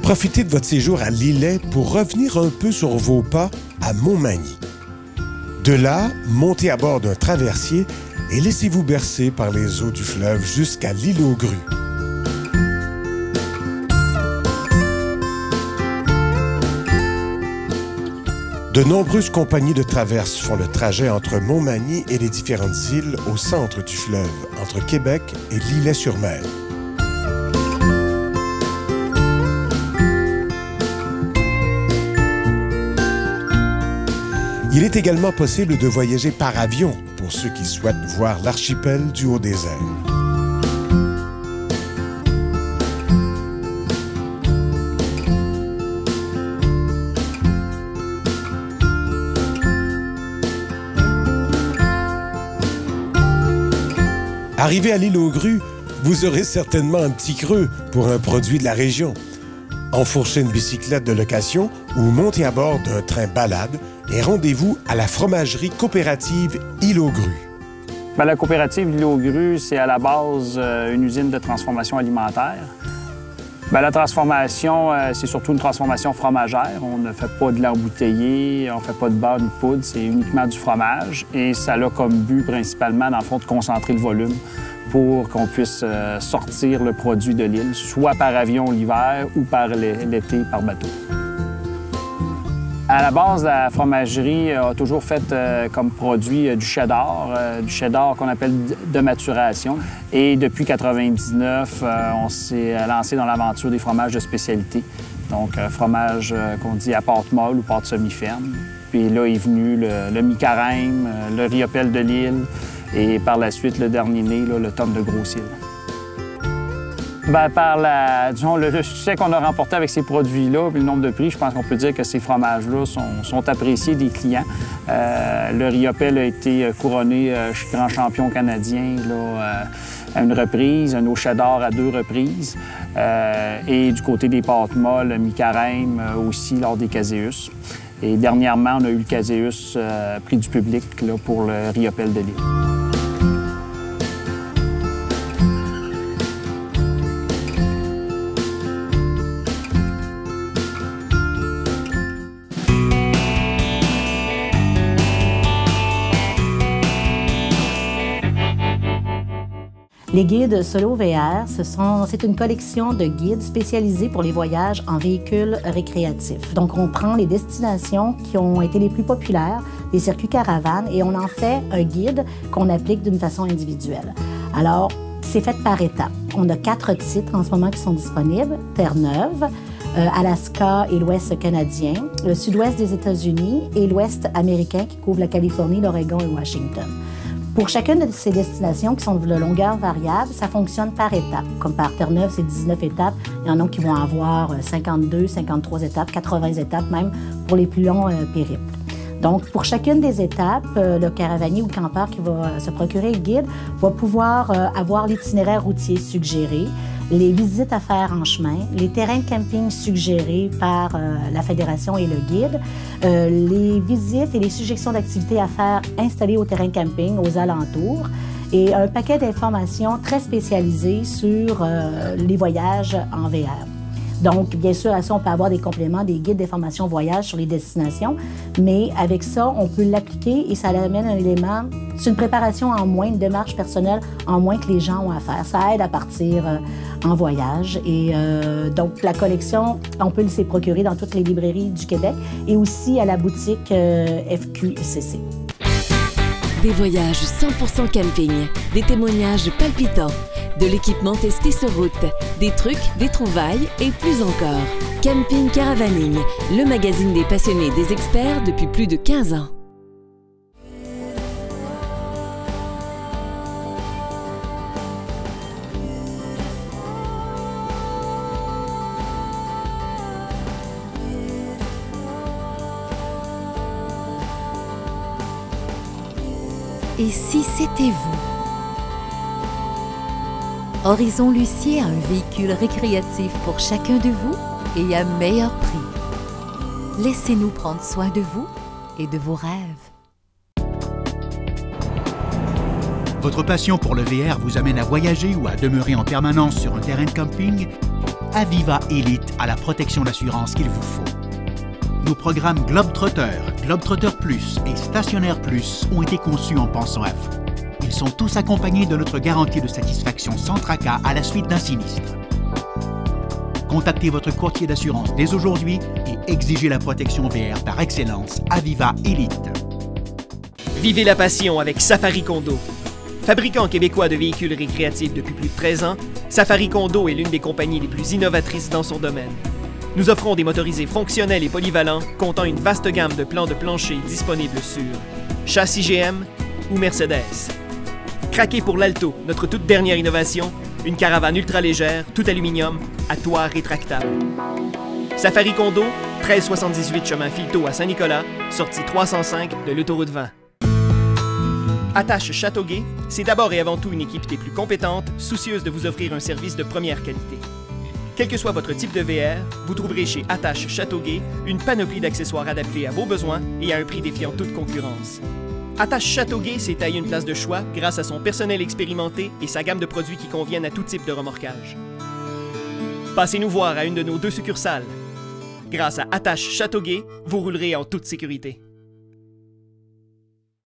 Profitez de votre séjour à Lillet pour revenir un peu sur vos pas à Montmagny. De là, montez à bord d'un traversier et laissez-vous bercer par les eaux du fleuve jusqu'à l'île aux Grues. De nombreuses compagnies de traverse font le trajet entre Montmagny et les différentes îles au centre du fleuve, entre Québec et Lillet-sur-Mer. Il est également possible de voyager par avion pour ceux qui souhaitent voir l'archipel du Haut-Désert. Arrivé à l'île aux Grues, vous aurez certainement un petit creux pour un produit de la région. Enfourchez une bicyclette de location ou montez à bord d'un train balade et rendez-vous à la fromagerie coopérative Île aux Grues. La coopérative Île aux Grues, c'est à la base une usine de transformation alimentaire. La transformation, c'est surtout une transformation fromagère. On ne fait pas de l'embouteillé, on ne fait pas de beurre ni de poudre, c'est uniquement du fromage. Et ça a comme but principalement, dans le fond, de concentrer le volume pour qu'on puisse sortir le produit de l'île, soit par avion l'hiver ou par l'été par bateau. À la base, la fromagerie a toujours fait comme produit du cheddar qu'on appelle de maturation. Et depuis 1999, on s'est lancé dans l'aventure des fromages de spécialité. Donc, fromage qu'on dit à pâte molle ou pâte semi-ferme. Puis là est venu le mi-carême, le riopelle de l'île et par la suite, le dernier né, le tome de Gros-Île. Par le succès qu'on a remporté avec ces produits-là, puis le nombre de prix, je pense qu'on peut dire que ces fromages-là sont appréciés des clients. Le riopelle a été couronné grand champion canadien à une reprise, un eau cheddar à 2 reprises. Et du côté des pâtes molles, le mi-carême aussi lors des Caséus. Et dernièrement, on a eu le Caséus prix du public pour le riopelle de l'île. Les guides Solo VR, c'est une collection de guides spécialisés pour les voyages en véhicules récréatifs. Donc, on prend les destinations qui ont été les plus populaires, les circuits caravanes, et on en fait un guide qu'on applique d'une façon individuelle. Alors, c'est fait par étapes. On a 4 titres en ce moment qui sont disponibles. Terre-Neuve, Alaska et l'Ouest canadien, le sud-ouest des États-Unis et l'Ouest américain qui couvre la Californie, l'Oregon et Washington. Pour chacune de ces destinations qui sont de longueur variable, ça fonctionne par étapes. Comme par Terre-Neuve, c'est 19 étapes. Il y en a qui vont avoir 52, 53 étapes, 80 étapes même pour les plus longs périples. Donc, pour chacune des étapes, le caravanier ou le campeur qui va se procurer le guide va pouvoir avoir l'itinéraire routier suggéré, les visites à faire en chemin, les terrains de camping suggérés par la Fédération et le guide, les visites et les suggestions d'activités à faire installées au terrain de camping, aux alentours, et un paquet d'informations très spécialisées sur les voyages en VR. Donc, bien sûr, à ça, on peut avoir des compléments, des guides d'information voyage sur les destinations, mais avec ça, on peut l'appliquer et ça amène un élément, c'est une préparation en moins, une démarche personnelle en moins que les gens ont à faire. Ça aide à partir en voyage et donc la collection, on peut se procurer dans toutes les librairies du Québec et aussi à la boutique FQCC. Des voyages 100% camping, des témoignages palpitants, de l'équipement testé sur route, des trucs, des trouvailles et plus encore. Camping Caravaning, le magazine des passionnés et des experts depuis plus de 15 ans. Et si c'était vous? Horizon Lucier a un véhicule récréatif pour chacun de vous et à meilleur prix. Laissez-nous prendre soin de vous et de vos rêves. Votre passion pour le VR vous amène à voyager ou à demeurer en permanence sur un terrain de camping? Aviva Elite a la protection d'assurance qu'il vous faut. Nos programmes Globetrotter, Globetrotter Plus et Stationnaire Plus ont été conçus en pensant à vous. Ils sont tous accompagnés de notre garantie de satisfaction sans tracas à la suite d'un sinistre. Contactez votre courtier d'assurance dès aujourd'hui et exigez la protection VR par excellence Aviva Elite. Vivez la passion avec Safari Condo. Fabricant québécois de véhicules récréatifs depuis plus de 13 ans, Safari Condo est l'une des compagnies les plus innovatrices dans son domaine. Nous offrons des motorisés fonctionnels et polyvalents, comptant une vaste gamme de plans de plancher disponibles sur châssis GM ou Mercedes. Craquez pour l'Alto, notre toute dernière innovation, une caravane ultra légère, tout aluminium, à toit rétractable. Safari Condo, 1378 chemin Filteau à Saint-Nicolas, sortie 305 de l'autoroute 20. Attache Châteauguay, c'est d'abord et avant tout une équipe des plus compétentes, soucieuse de vous offrir un service de première qualité. Quel que soit votre type de VR, vous trouverez chez Attache Châteauguay une panoplie d'accessoires adaptés à vos besoins et à un prix défiant toute concurrence. Attache Châteauguay s'est taillé une place de choix grâce à son personnel expérimenté et sa gamme de produits qui conviennent à tout type de remorquage. Passez nous voir à une de nos 2 succursales. Grâce à Attache Châteauguay, vous roulerez en toute sécurité.